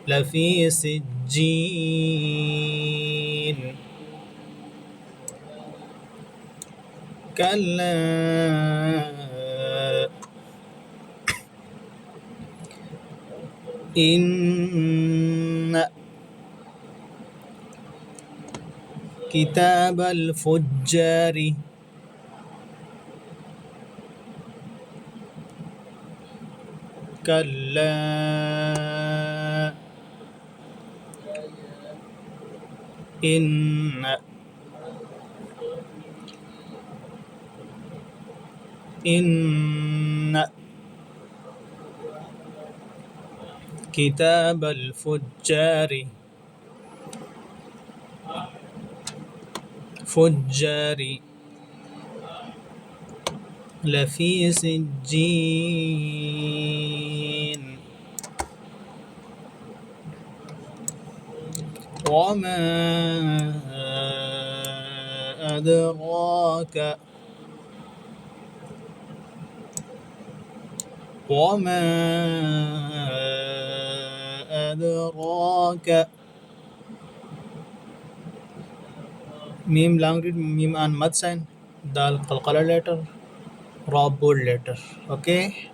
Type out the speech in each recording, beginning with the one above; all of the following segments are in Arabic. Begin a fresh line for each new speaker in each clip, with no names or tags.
لفي سجين كلا إن كتاب الفجار كلا إن كتاب الفجار لفي سجين وما أدراك ميم long read, mim and mud sign, dal qalqala letter, ra bold letter. Okay.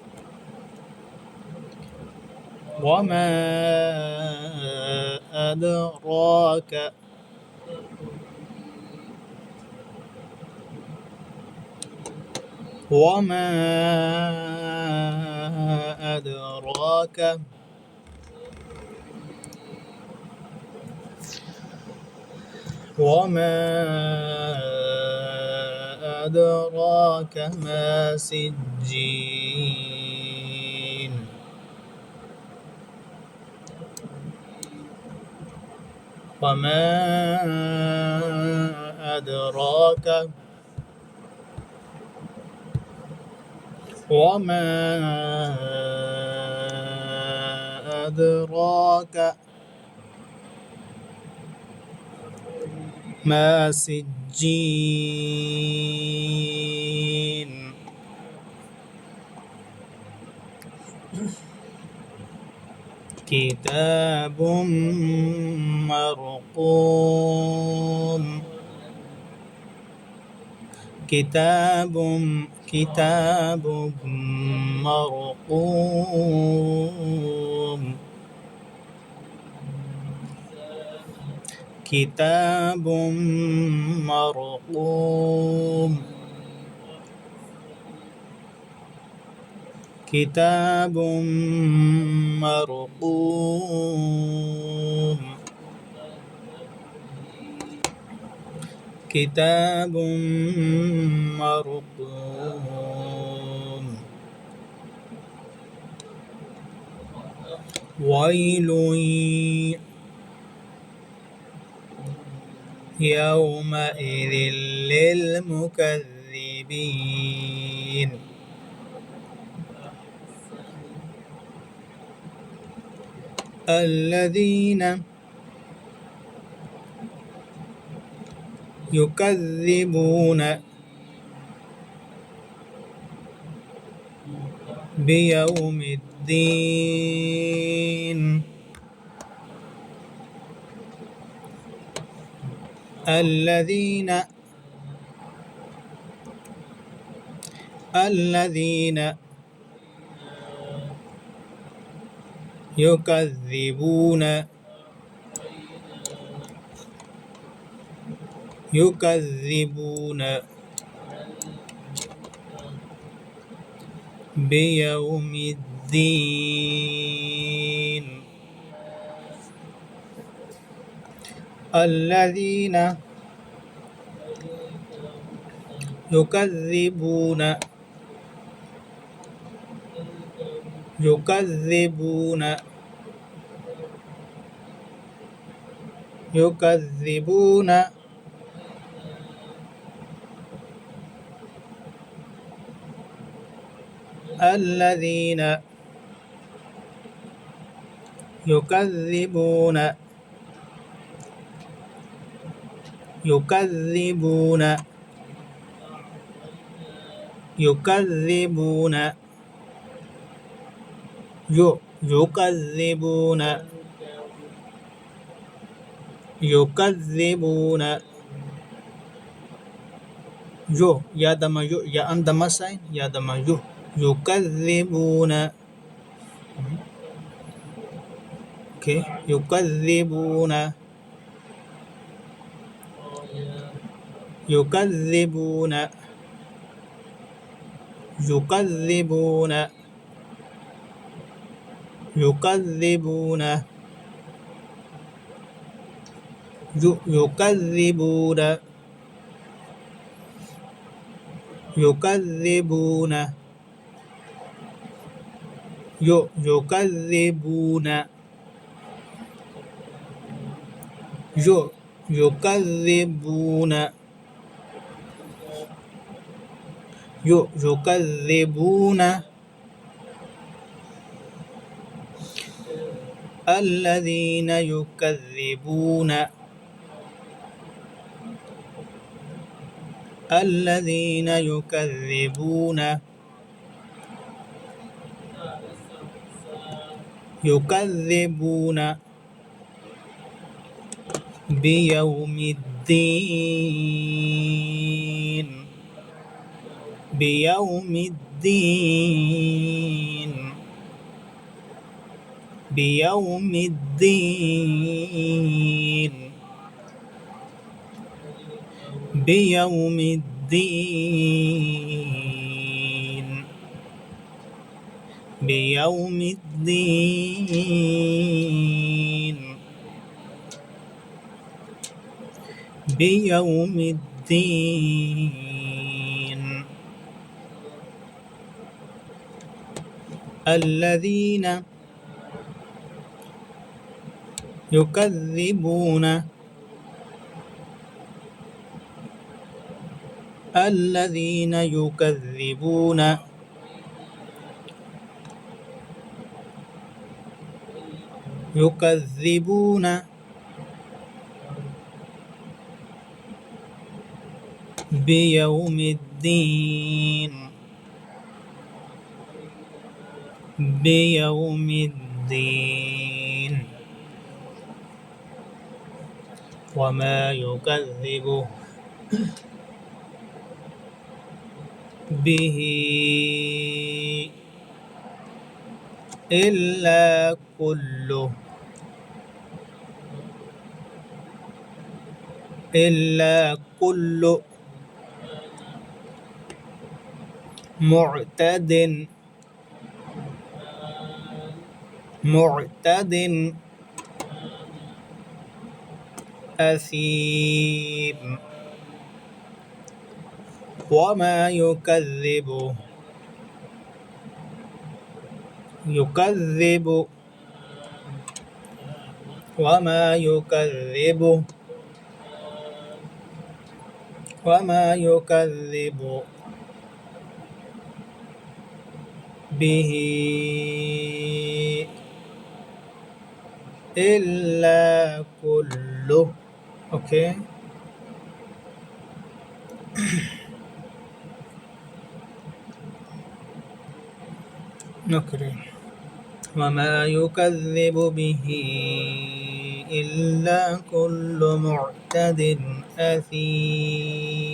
وما أدراك وما أدراك ما سجين وما أدراك ما سجين كتاب مرقوم كتاب مرقوم كتاب مرقوم كتاب مرقوم كتاب مرقوم ويل يومئذ للمكذبين الذين يكذبون بيوم الدين الذين يكذبون بيوم الدين الذين يكذبون الذين يكذبون يكذبون. جو يا دم جو يا أندم سين يا دم جو. يكذبون. اوكي يكذبون. يكذبون. يكذبون. يكذبون. يكذبون. يكذبون. يكذبون. يكذبون. يكذبون. الذين يكذبون. الذين يكذبون. يكذبون بيوم الدين. بيوم الدين. بيوم الدين. بيوم الدين. بيوم الدين. بيوم الدين. الذين يكذبون. الذين يكذبون. يكذبون بيوم الدين. بيوم الدين. وما يكذب به إلا كل معتد أثيم. وما يكذب وما يكذب به إلا كل. اوكي نكرر. وما يكذب به إلا كل معتد أثيم.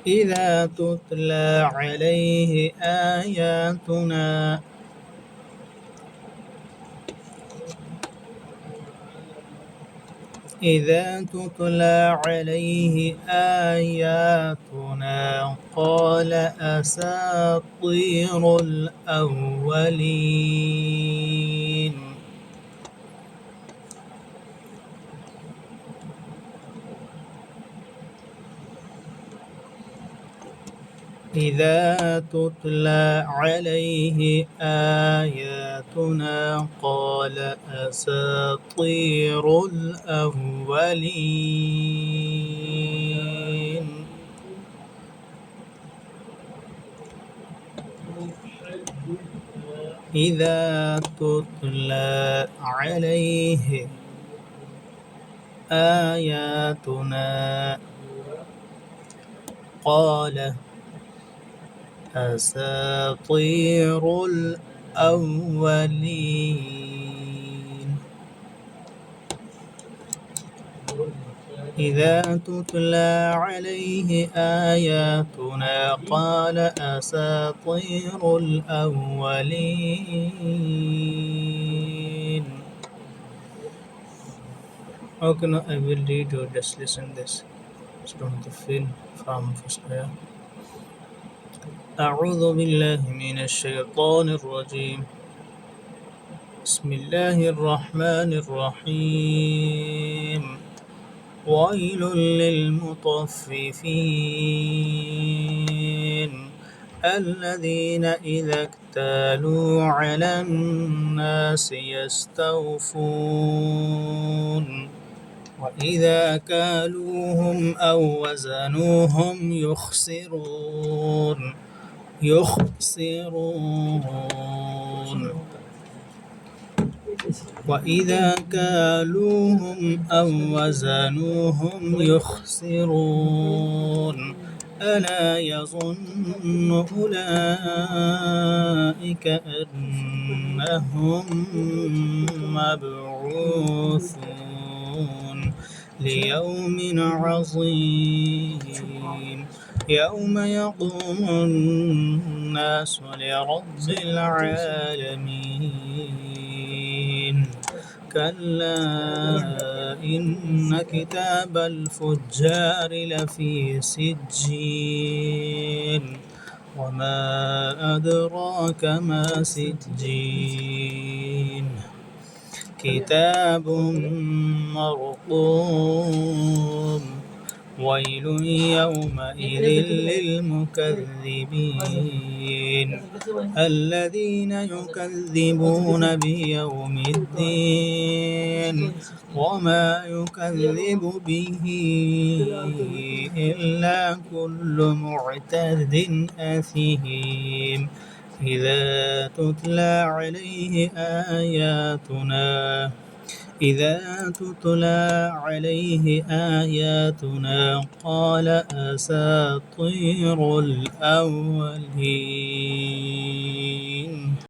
إذا تتلى عليه آياتنا قال أساطير الأولين. إذا تتلى عليه آياتنا قال أساطير الأولين. إذا تتلى عليه آياتنا قال أساطير الأولين. إذا تتلى عليه آياتنا قال أساطير الأولين. Okay, now I will read you. Just listen this. From the film from first ayah. أعوذ بالله من الشيطان الرجيم. بسم الله الرحمن الرحيم. ويل للمطففين الذين إذا اكتالوا على الناس يستوفون وإذا كالوهم أو وزنوهم يخسرون. وإذا كالوهم أو وزنوهم يخسرون. ألا يظن أولئك أنهم مبعوثون ليوم عظيم يوم يقوم الناس لرب العالمين. كلا إن كتاب الفجار لفي سجين وما أدراك ما سجين كتاب مرقوم. ويل يومئذ للمكذبين الذين يكذبون بيوم الدين وما يكذب به إلا كل معتد أثيم. إذا تتلى عليه آياتنا قال أساطير الأولين.